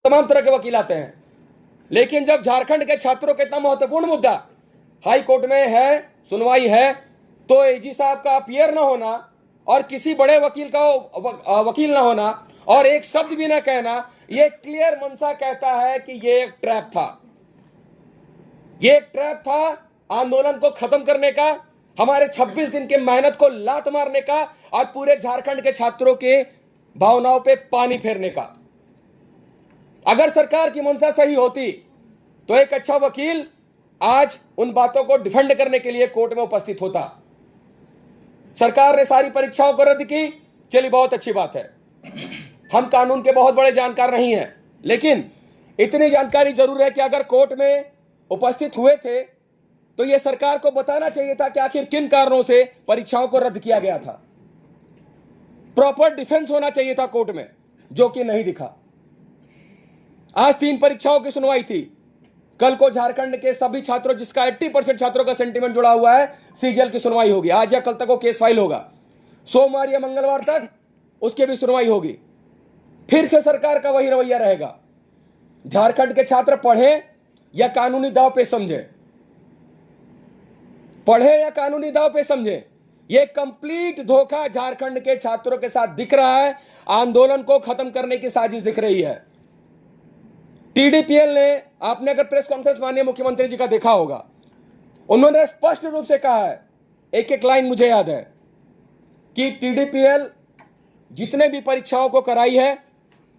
तमाम तरह के वकील आते हैं, लेकिन जब झारखंड के छात्रों का इतना महत्वपूर्ण मुद्दा हाई कोर्ट में है, सुनवाई है, तो एजी साहब का अपीयर ना होना और किसी बड़े वकील का वकील ना होना और एक शब्द भी ना कहना, ये क्लियर मनसा कहता है कि ये एक ट्रैप था। ये एक ट्रैप था आंदोलन को खत्म करने का, हमारे 26 दिन के मेहनत को लात मारने का और पूरे झारखंड के छात्रों के भावनाओं पे पानी फेरने का। अगर सरकार की मंशा सही होती तो एक अच्छा वकील आज उन बातों को डिफेंड करने के लिए कोर्ट में उपस्थित होता। सरकार ने सारी परीक्षाओं को रद्द की, चलिए बहुत अच्छी बात है। हम कानून के बहुत बड़े जानकार नहीं हैं, लेकिन इतनी जानकारी जरूर है कि अगर कोर्ट में उपस्थित हुए थे तो यह सरकार को बताना चाहिए था कि आखिर किन कारणों से परीक्षाओं को रद्द किया गया था। प्रॉपर डिफेंस होना चाहिए था कोर्ट में, जो कि नहीं दिखा। आज 3 परीक्षाओं की सुनवाई थी। कल को झारखंड के सभी छात्रों, जिसका 80% छात्रों का सेंटीमेंट जुड़ा हुआ है, सीजीएल की सुनवाई होगी। आज या कल तक वो केस फाइल होगा, सोमवार या मंगलवार तक उसकी भी सुनवाई होगी। फिर से सरकार का वही रवैया रहेगा। झारखंड के छात्र पढ़े या कानूनी दाव पे समझे, पढ़े या कानूनी दाव पे समझे, यह कंप्लीट धोखा झारखंड के छात्रों के साथ दिख रहा है। आंदोलन को खत्म करने की साजिश दिख रही है। टीडीपीएल ने, आपने अगर प्रेस कॉन्फ्रेंस माननीय मुख्यमंत्री जी का देखा होगा, उन्होंने स्पष्ट रूप से कहा है, एक एक लाइन मुझे याद है, कि टीडीपीएल जितने भी परीक्षाओं को कराई है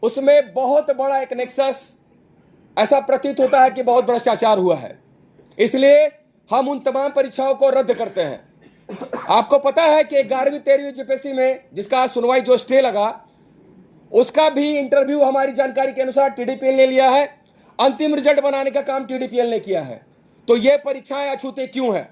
उसमें बहुत बड़ा एक नेक्सस, ऐसा प्रतीत होता है कि बहुत भ्रष्टाचार हुआ है, इसलिए हम उन तमाम परीक्षाओं को रद्द करते हैं। आपको पता है कि 11वीं 13वीं जीपीएससी में जिसका सुनवाई जो स्टे लगा, उसका भी इंटरव्यू हमारी जानकारी के अनुसार टीडीपीएल ने लिया है। अंतिम रिजल्ट बनाने का काम टीडीपीएल ने किया है। तो ये परीक्षाएं अछूते क्यों है?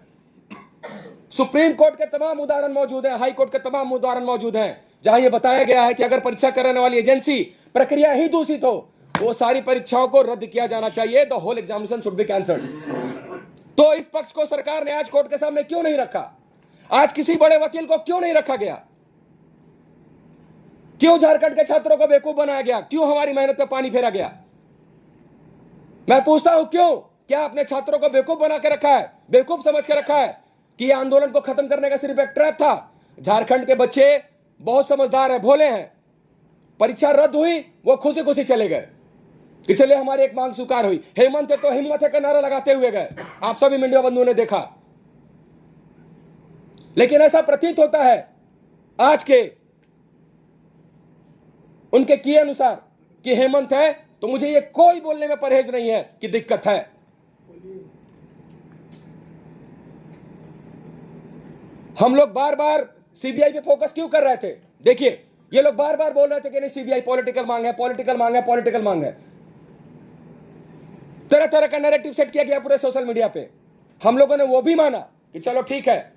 सुप्रीम कोर्ट के तमाम उदाहरण मौजूद है, हाई कोर्ट के तमाम उदाहरण मौजूद हैं, जहां यह बताया गया है कि अगर परीक्षा कराने वाली एजेंसी प्रक्रिया ही दूषित हो, वो सारी परीक्षाओं को रद्द किया जाना चाहिए। The whole examination should be cancelled. तो इस पक्ष को सरकार ने आज कोर्ट के सामने क्यों नहीं रखा? आज किसी बड़े वकील को क्यों नहीं रखा गया? क्यों झारखंड के छात्रों को बेवकूफ बनाया गया? क्यों हमारी मेहनत पे पानी फेरा गया? मैं पूछता हूं, क्यों? क्या अपने छात्रों को बेवकूफ बना के रखा है, बेवकूफ समझ के रखा है कि यह आंदोलन को खत्म करने का सिर्फ एक ट्रैप था? झारखंड के बच्चे बहुत समझदार हैं, भोले हैं। परीक्षा रद्द हुई, वो खुशी खुशी चले गए कि चले हमारी एक मांग स्वीकार हुई। हेमंत है तो हिम्मत है का नारा लगाते हुए गए, आप सभी मीडिया बंधुओं ने देखा। लेकिन ऐसा प्रतीत होता है आज के उनके किए अनुसार कि हेमंत है तो मुझे ये कोई बोलने में परहेज नहीं है कि दिक्कत है। हम लोग बार बार सीबीआई पे फोकस क्यों कर रहे थे? देखिए, ये लोग बार बार बोल रहे थे कि नहीं सीबीआई पॉलिटिकल मांग है, पॉलिटिकल मांग है, पॉलिटिकल मांग है। तरह तरह का नैरेटिव सेट किया गया पूरे सोशल मीडिया पे। हम लोगों ने वो भी माना कि चलो ठीक है,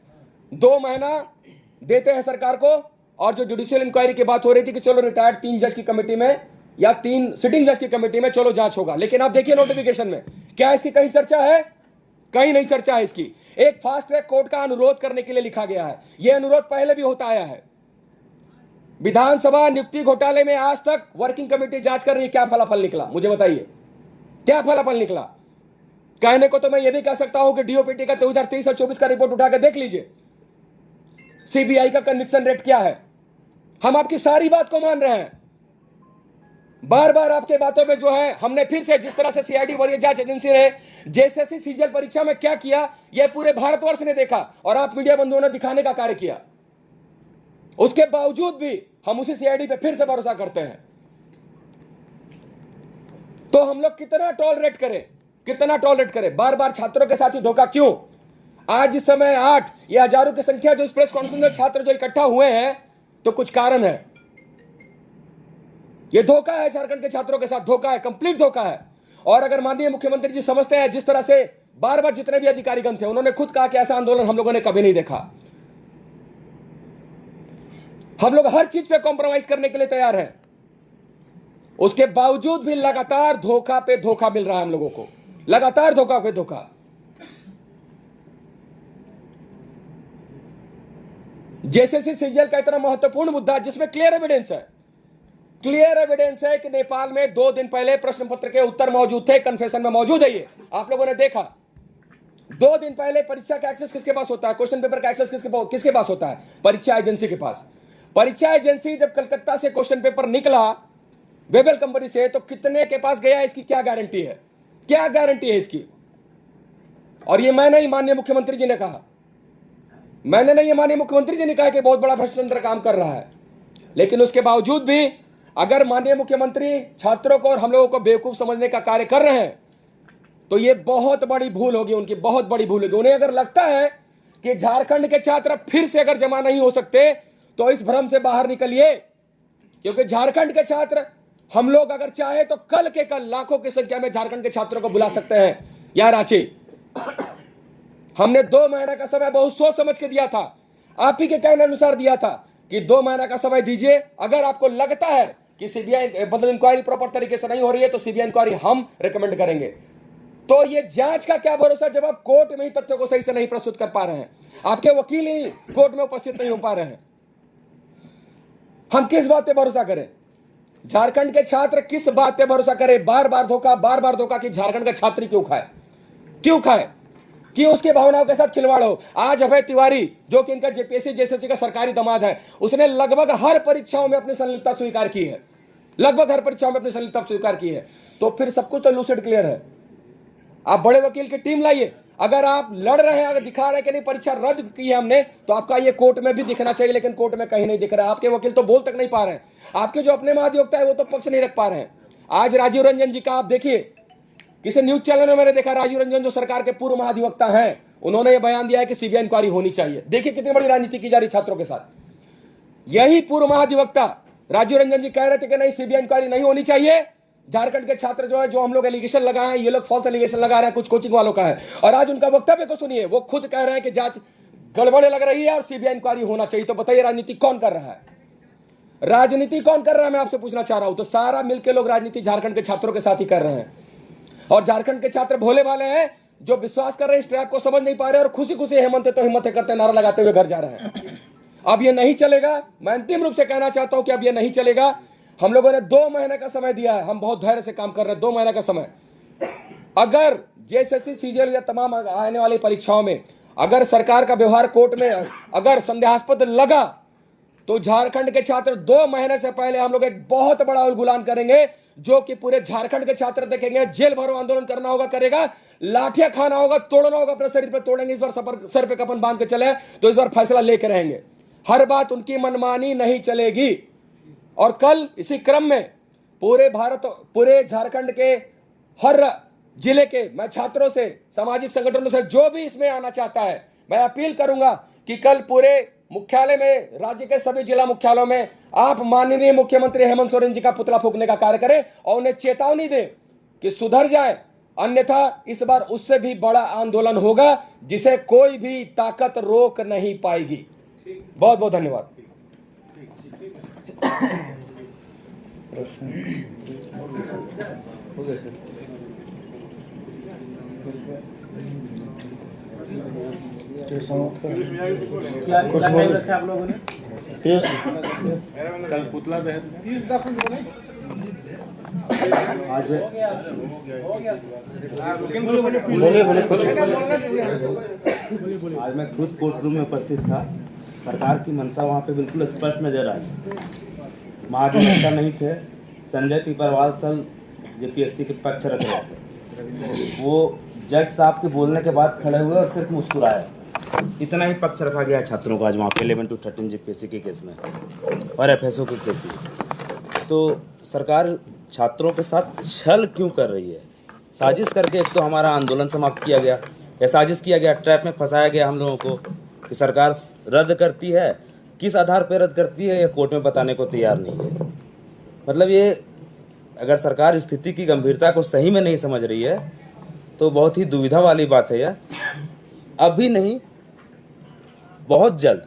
2 महीना देते हैं सरकार को। और जो जुडिशियल इंक्वायरी की बात हो रही थी कि चलो रिटायर्ड 3 जज की कमेटी में या 3 सिटिंग जज की कमेटी में चलो जांच होगा, लेकिन आप देखिए नोटिफिकेशन में क्या इसकी कहीं चर्चा है? कहीं नहीं चर्चा है इसकी। एक फास्ट ट्रैक कोर्ट का अनुरोध करने के लिए लिखा गया है। यह अनुरोध पहले भी होता आया है। विधानसभा नियुक्ति घोटाले में आज तक वर्किंग कमेटी जांच कर रही है, क्या फलाफल निकला? मुझे बताइए, क्या फलाफल निकला? कहने को तो मैं यह भी कह सकता हूं कि डीओपीटी का 2023 और 24 का रिपोर्ट उठाकर देख लीजिए, सीबीआई का कन्विक्शन रेट क्या है। हम आपकी सारी बात को मान रहे हैं। बार बार आपके बातों में जो है, हमने फिर से जिस तरह से सीआईडी वरीय जांच एजेंसी ने जेएसएससी सीजीएल परीक्षा में क्या किया, यह पूरे भारतवर्ष ने देखा और आप मीडिया बंधुओं ने दिखाने का कार्य किया। उसके बावजूद भी हम उसी सीआईडी पे फिर से भरोसा करते हैं। तो हम लोग कितना टॉलरेट करें, कितना टॉलरेट करें? बार बार छात्रों के साथ ही धोखा क्यों? आज इस समय 8 या हजारों की संख्या जो इस प्रेस कॉन्फ्रेंस में छात्र जो इकट्ठा हुए हैं, तो कुछ कारण है। यह धोखा है, झारखंड के छात्रों के साथ धोखा है, कंप्लीट धोखा है। और अगर माननीय मुख्यमंत्री जी समझते हैं, जिस तरह से बार बार जितने भी अधिकारीगण थे, उन्होंने खुद कहा कि ऐसा आंदोलन हम लोगों ने कभी नहीं देखा। हम लोग हर चीज पे कॉम्प्रोमाइज करने के लिए तैयार हैं, उसके बावजूद भी लगातार धोखा पे धोखा मिल रहा है हम लोगों को, लगातार धोखा पे धोखा। जेएसएससी सीजीएल का इतना महत्वपूर्ण मुद्दा जिसमें क्लियर एविडेंस है, क्लियर एविडेंस है कि नेपाल में 2 दिन पहले प्रश्न पत्र के उत्तर मौजूद थे, कन्फेशन में मौजूद है। ये आप लोगों ने देखा। 2 दिन पहले परीक्षा का एक्सेस किसके पास होता है? क्वेश्चन पेपर का एक्सेस किसके पास होता है? परीक्षा एजेंसी के पास। परीक्षा एजेंसी जब कलकत्ता से क्वेश्चन पेपर निकला वेबल कंपनी से, तो कितने के पास गया, इसकी क्या गारंटी है? क्या गारंटी है इसकी? और ये मैं नहीं, माननीय मुख्यमंत्री जी ने कहा, मैंने नहीं, ये माननीय मुख्यमंत्री जी ने कहा कि बहुत बड़ा भ्रष्टाचार काम कर रहा है। लेकिन उसके बावजूद भी अगर माननीय मुख्यमंत्री छात्रों को और हम लोगों को बेवकूफ समझने का कार्य कर रहे हैं, तो ये बहुत बड़ी भूल होगी उनकी, बहुत बड़ी भूल होगी। उन्हें अगर लगता है कि झारखंड के छात्र फिर से अगर जमा नहीं हो सकते, तो इस भ्रम से बाहर निकलिए, क्योंकि झारखंड के छात्र, हम लोग अगर चाहे तो कल के कल लाखों की संख्या में झारखंड के छात्रों को बुला सकते हैं या रांची। हमने 2 महीने का समय बहुत सोच समझ के दिया था, आप ही के कहने अनुसार दिया था कि 2 महीने का समय दीजिए। अगर आपको लगता है कि सीबीआई मतलब इंक्वायरी प्रॉपर तरीके से नहीं हो रही है, तो सीबीआई इंक्वायरी हम रिकमेंड करेंगे। तो ये जांच का क्या भरोसा जब आप कोर्ट में ही तथ्यों को सही से नहीं प्रस्तुत कर पा रहे हैं, आपके वकील ही कोर्ट में उपस्थित नहीं हो पा रहे हैं। हम किस बात पे भरोसा करें? झारखंड के छात्र किस बात पे भरोसा करें? बार बार धोखा कि झारखंड का छात्र क्यों खाए, कि उसकी भावनाओं के साथ खिलवाड़ हो। आज अभय तिवारी, जो कि इनका जेपीएससी जेएसएससी का सरकारी दामाद है, उसने लगभग हर परीक्षाओं में अपनी संलिप्तता स्वीकार की है, तो फिर सब कुछ तो लूसिड क्लियर है। आप बड़े वकील की टीम लाइए। अगर आप लड़ रहे हैं, अगर दिखा रहे हैं कि नहीं परीक्षा रद्द की है हमने, तो आपका ये कोर्ट में भी दिखना चाहिए, लेकिन कोर्ट में कहीं नहीं दिख रहा है। आपके वकील तो बोल तक नहीं पा रहे हैं, आपके जो अपने महाधिवक्ता है वो तो पक्ष नहीं रख पा रहे हैं। आज राजीव रंजन जी का आप देखिए, किसी न्यूज चैनल में मैंने देखा, राजीव रंजन जो सरकार के पूर्व महाधिवक्ता हैं, उन्होंने ये बयान दिया है कि सीबीआई इंक्वायरी होनी चाहिए। देखिए कितनी बड़ी राजनीति की जा रही छात्रों के साथ। यही पूर्व महाधिवक्ता राजीव रंजन जी कह रहे थे कि नहीं, सीबीआई इंक्वायरी नहीं होनी चाहिए। झारखंड के छात्र जो है, जो हम लोग एलिगेशन लगाए हैं, ये लोग फॉल्स एलिगेशन लगा रहे हैं, कुछ कोचिंग वालों का है। और आज उनका वक्तव्य को सुनिए, वो खुद कह रहे हैं कि जांच गड़बड़े लग रही है और सीबीआई इंक्वायरी होना चाहिए। तो बताइए राजनीति कौन कर रहा है? राजनीति कौन कर रहा है, मैं आपसे पूछना चाह रहा हूं। तो सारा मिलकर लोग राजनीति झारखंड के छात्रों के साथ ही कर रहे हैं। और झारखंड के छात्र भोले भाले हैं, जो विश्वास कर रहे हैं, इस ट्रैप को समझ नहीं पा रहे और खुशी खुशी हेमंत तो हिम्मत करते नारा लगाते हुए घर जा रहे हैं। अब ये नहीं चलेगा। मैं अंतिम रूप से कहना चाहता हूं कि अब ये नहीं चलेगा। हम लोगों ने 2 महीने का समय दिया है, हम बहुत धैर्य से काम कर रहे हैं। 2 महीने का समय, अगर जेएसएससी सीजीएल या तमाम आने वाली परीक्षाओं में अगर सरकार का व्यवहार कोर्ट में अगर संदेहास्पद लगा, तो झारखंड के छात्र 2 महीने से पहले हम लोग एक बहुत बड़ा उलगुलान करेंगे, जो कि पूरे झारखंड के छात्र देखेंगे। जेल भरो आंदोलन करना होगा, करेगा, लाठियां खाना होगा, तोड़ना होगा, अपने शरीर पर तोड़ेंगे। इस बार सर पे कफन बांध के चले, तो इस बार फैसला लेकर रहेंगे। हर बात उनकी मनमानी नहीं चलेगी। और कल इसी क्रम में पूरे झारखंड के हर जिले के मैं छात्रों से, सामाजिक संगठनों से, जो भी इसमें आना चाहता है, मैं अपील करूंगा कि कल पूरे मुख्यालय में, राज्य के सभी जिला मुख्यालयों में आप माननीय मुख्यमंत्री हेमंत सोरेन जी का पुतला फूंकने का कार्य करें और उन्हें चेतावनी दें कि सुधर जाए, अन्यथा इस बार उससे भी बड़ा आंदोलन होगा, जिसे कोई भी ताकत रोक नहीं पाएगी। बहुत बहुत धन्यवाद। क्या टाइम रखा आप लोगों ने? कल पुतला दहन आज आज मैं खुद कोर्ट रूम में उपस्थित था। सरकार की मंशा वहाँ पे बिल्कुल स्पष्ट नजर आई। महाधिवक्ता नहीं थे, संजय पीपरवाल सर जेपीएससी के पक्ष रख रहे थे। वो जज साहब के बोलने के बाद खड़े हुए और सिर्फ मुस्कुराए। इतना ही पक्ष रखा गया छात्रों का आज वहाँ पे 11 to 13 जेपीएससी के केस में और एफएसओ के केस में। तो सरकार छात्रों के साथ छल क्यों कर रही है? साजिश करके एक तो हमारा आंदोलन समाप्त किया गया, या साजिश किया गया, ट्रैप में फंसाया गया हम लोगों को कि सरकार रद्द करती है, किस आधार पर रद्द करती है ये कोर्ट में बताने को तैयार नहीं है। मतलब ये, अगर सरकार स्थिति की गंभीरता को सही में नहीं समझ रही है तो बहुत ही दुविधा वाली बात है यह। अभी नहीं, बहुत जल्द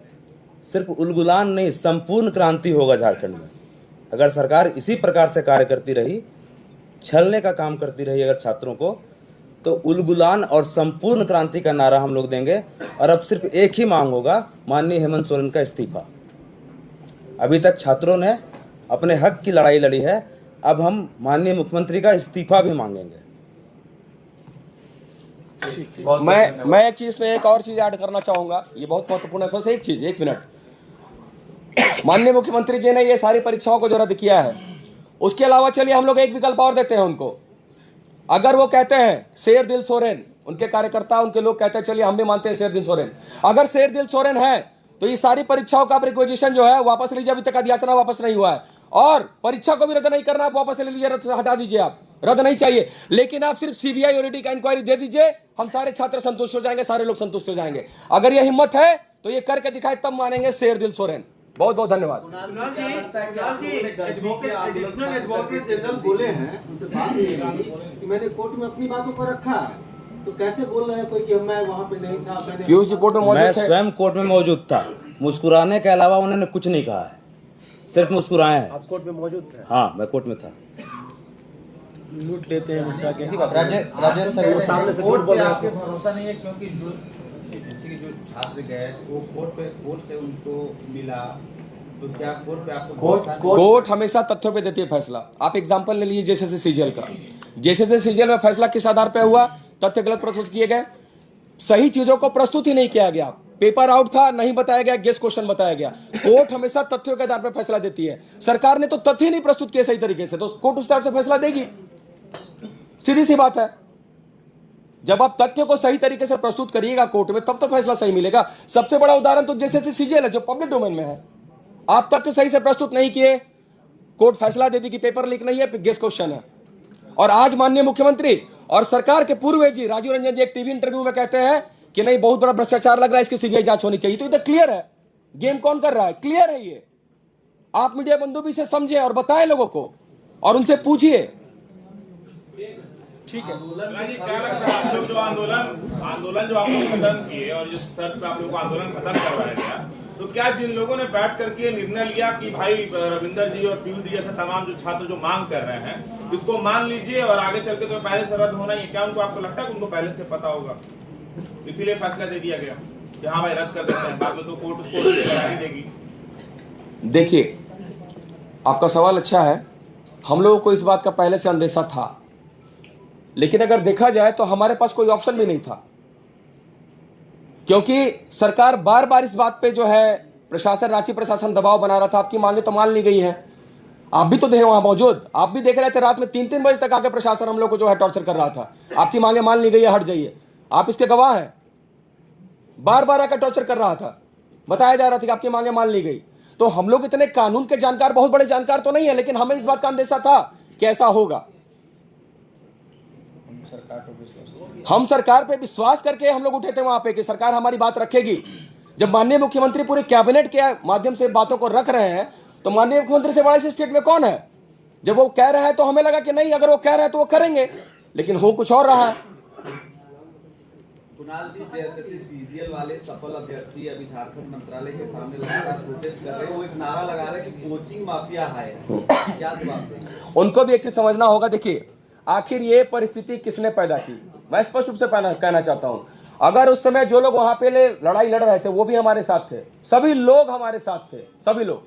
सिर्फ उलगुलान नहीं, संपूर्ण क्रांति होगा झारखंड में। अगर सरकार इसी प्रकार से कार्य करती रही, छलने का काम करती रही अगर छात्रों को, तो उलगुलान और संपूर्ण क्रांति का नारा हम लोग देंगे। और अब सिर्फ एक ही मांग होगा, माननीय हेमंत सोरेन का इस्तीफा। अभी तक छात्रों ने अपने हक की लड़ाई लड़ी है। अब हम माननीय मुख्यमंत्री का इस्तीफा भी मांगेंगे। मैं एक चीज में एक और चीज ऐड करना चाहूंगा, ये बहुत महत्वपूर्ण है। बस एक चीज, 1 मिनट। माननीय मुख्यमंत्री जी ने ये सारी परीक्षाओं को जो रद्द किया है, उसके अलावा चलिए हम लोग एक विकल्प और देते हैं उनको। अगर वो कहते हैं शेर दिल सोरेन, उनके कार्यकर्ता उनके लोग कहते हैं चलिए हम भी मानते हैं शेर दिल सोरेन, अगर शेर दिल सोरेन है तो ये सारी परीक्षाओं का रिक्वेजिशन जो है वापस लीजिए। अभी तक याचना वापस नहीं हुआ है, और परीक्षा को भी रद्द नहीं करना, आप वापस ले लीजिए, हटा दीजिए, आप रद्द नहीं चाहिए। लेकिन आप सिर्फ सीबीआई और ईडी का इंक्वायरी दे दीजिए, हम सारे छात्र संतुष्ट हो जाएंगे, सारे लोग संतुष्ट हो जाएंगे। अगर ये हिम्मत है तो ये करके दिखाए, तब मानेंगे शेर दिल सोरेन। बहुत बहुत धन्यवाद। बोले हैं उनसे बात कि मैंने कोर्ट में अपनी बातों को रखा, तो कैसे बोल रहे हैं कोई कि मैं वहाँ पे नहीं था? पीयूष जी कोर्ट में मौजूद थे? मैं स्वयं कोर्ट में मौजूद था। मुस्कुराने के अलावा उन्होंने कुछ नहीं कहा है, सिर्फ मुस्कुराए हैं। आप कोर्ट में मौजूद थे? हाँ, मैं कोर्ट में था। लूट लेते हैं उसका कैसी बात? राजेश सर, सामने से कोर्ट झूठ बोल पे रहे आपके हैं। भरोसा नहीं है, क्योंकि जो किसी के जो छात्र गए वो कोर्ट से उनको मिला, तो क्या कोर्ट पे आपको भरोसा नहीं? कोर्ट हमेशा तथ्यों पे देती है फैसला। आप एग्जांपल ले लीजिए जेसीसी सीजीएल का। जेसीसी सीजीएल में फैसला किस आधार पे हुआ? तथ्य गलत प्रस्तुत किए गए, सही चीजों को प्रस्तुत ही नहीं किया गया, पेपर आउट था, नहीं बताया गया, गेस क्वेश्चन बताया गया। कोर्ट हमेशा तथ्यों के आधार पर फैसला देती है। सरकार ने तो तथ्य नहीं प्रस्तुत किए सही तरीके से, तो कोर्ट उस तरफ से फैसला देगी, सीधी सी बात है। जब आप तथ्य को सही तरीके से प्रस्तुत करिएगा कोर्ट में, तब तो फैसला सही मिलेगा। सबसे बड़ा उदाहरण तो जेसीसी सीजीएल है, जो पब्लिक डोमेन में है। आप तथ्य सही से प्रस्तुत नहीं किए, कोर्ट फैसला दे दी कि पेपर लीक नहीं है, गेस क्वेश्चन है। और आज माननीय मुख्यमंत्री और सरकार के पूर्व जी राजीव रंजन जी एक टीवी इंटरव्यू में कहते हैं कि नहीं, बहुत बड़ा भ्रष्टाचार लग रहा है, इसकी सीबीआई जांच होनी चाहिए। तो ये तो क्लियर है, गेम कौन कर रहा है, क्लियर है ये। आप मीडिया बंधु भी इसे समझे और बताएं लोगों को, और उनसे पूछिए। ठीक है, क्या लगता है आप लोग जो आंदोलन जो आप लोग खत्म किए और जिस शर्त पे आप लोगों को आंदोलन खत्म करवाया गया, तो क्या जिन लोगों ने बैठ करके निर्णय लिया कि भाई रविंदर जी और पीयूष जी जैसे तमाम जो छात्र जो मांग कर रहे हैं इसको मान लीजिए और आगे चल के तो पहले से रद्द होना ही है, क्या उनको आपको लगता है कि उनको पहले से पता होगा, इसीलिए फैसला दे दिया गया कि हाँ भाई रद्द कर देते हैं, बाद में तो कोर्ट उसको करारी देगी? देखिए, आपका सवाल अच्छा है। हम लोगों को इस बात का पहले से अंदेशा था, लेकिन अगर देखा जाए तो हमारे पास कोई ऑप्शन भी नहीं था, क्योंकि सरकार बार बार इस बात पे जो है प्रशासन, राज्य प्रशासन दबाव बना रहा था। आपकी मांगे तो मान ली गई है, आप भी तो थे वहां मौजूद, आप भी देख रहे थे। रात में 3-3 बजे तक आके प्रशासन हम लोग को जो है टॉर्चर कर रहा था। आपकी मांगे मान ली गई है, हट जाइए, आप इसके गवाह हैं। बार बार आकर टॉर्चर कर रहा था, बताया जा रहा था कि आपकी मांगे मान ली गई। तो हम लोग इतने कानून के जानकार, बहुत बड़े जानकार तो नहीं है, लेकिन हमें इस बात का अंदेशा था कि ऐसा होगा। हम सरकार पे विश्वास करके हम लोग उठे थे वहां पे कि सरकार हमारी बात रखेगी। जब माननीय मुख्यमंत्री पूरे कैबिनेट के माध्यम से बातों को रख रहे हैं, तो माननीय मुख्यमंत्री से बड़ा इस स्टेट में कौन है? जब वो कह रहे हैं तो हमें लगा कि नहीं, अगर वो कह रहे हैं तो वो करेंगे, लेकिन हो कुछ और रहा है। कुणाल जी, जेएसएससी सीजीएल वाले सफल अभ्यर्थी अभी झारखंड मंत्रालय के सामने लगातार प्रोटेस्ट कर रहे हैं। वो एक नारा लगा रहे हैं कि कोचिंग माफिया है, क्या जवाब देंगे? उनको भी एक चीज समझना होगा। देखिए, आखिर ये परिस्थिति किसने पैदा की, मैं स्पष्ट रूप से कहना चाहता हूं। अगर उस समय जो लोग वहां पे लड़ाई लड़ रहे थे वो भी हमारे साथ थे, सभी लोग हमारे साथ थे, सभी लोग।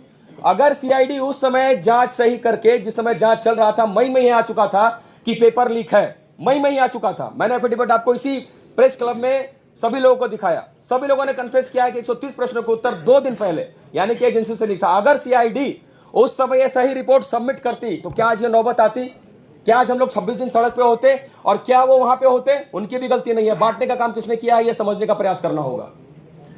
अगर सीआईडी उस समय जांच सही करके, जिस समय जांच चल रहा था, मई में ही आ चुका था कि पेपर लीक है, मई में ही आ चुका था। मैंने एफिडेविट आपको इसी प्रेस क्लब में सभी लोगों को दिखाया। सभी लोगों ने कन्फेस किया है कि 130 प्रश्नों के उत्तर 2 दिन पहले यानी कि एजेंसी से लीक था। अगर सीआईडी उस समय ये सही रिपोर्ट सबमिट करती तो क्या आज ये नौबत आती? क्या आज हम लोग 26 दिन सड़क पे होते? और क्या वो वहां पे होते? उनकी भी गलती नहीं है। बांटने का काम किसने किया है, ये समझने का प्रयास करना होगा।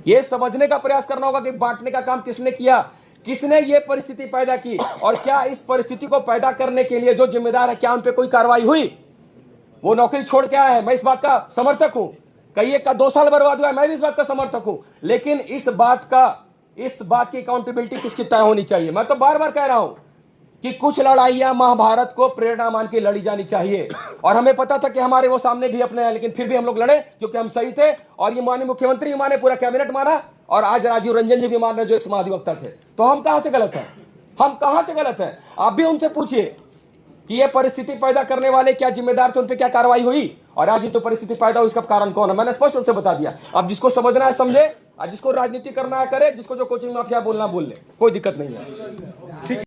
ये समझने का प्रयास करना होगा कि बांटने का काम किसने किया, किसने ये परिस्थिति पैदा की, और क्या इस परिस्थिति को पैदा करने के लिए जो जिम्मेदार है, क्या उन पे कोई कार्रवाई हुई? वो नौकरी छोड़ के आया है, मैं इस बात का समर्थक हूं। कई एक का 2 साल बर्बाद हुआ है, मैं भी इस बात का समर्थक हूं। लेकिन इस बात की अकाउंटेबिलिटी किसकी तय होनी चाहिए? मैं तो बार बार कह रहा हूं कि कुछ लड़ाइयां महाभारत को प्रेरणा मान के लड़ी जानी चाहिए, और हमें पता था कि हमारे वो सामने भी अपने हैं, लेकिन फिर भी हम लोग लड़े क्योंकि हम सही थे। और ये माननीय मुख्यमंत्री भी माने, पूरा कैबिनेट माना, और आज राजीव रंजन जी भी मान रहे जो एक महाधिवक्ता थे। तो हम कहां से गलत हैं? हम कहां से गलत हैं? आप भी उनसे पूछिए कि ये परिस्थिति पैदा करने वाले क्या जिम्मेदार थे, उन पे क्या कार्रवाई हुई, और आज ये तो परिस्थिति पैदा हुई, इसका कारण कौन है? मैंने स्पष्ट रूप से बता दिया। अब जिसको समझना है समझे, और जिसको राजनीति करना है करे, जिसको जो कोचिंग माफिया बोलना बोल ले, कोई दिक्कत नहीं है। ठीक।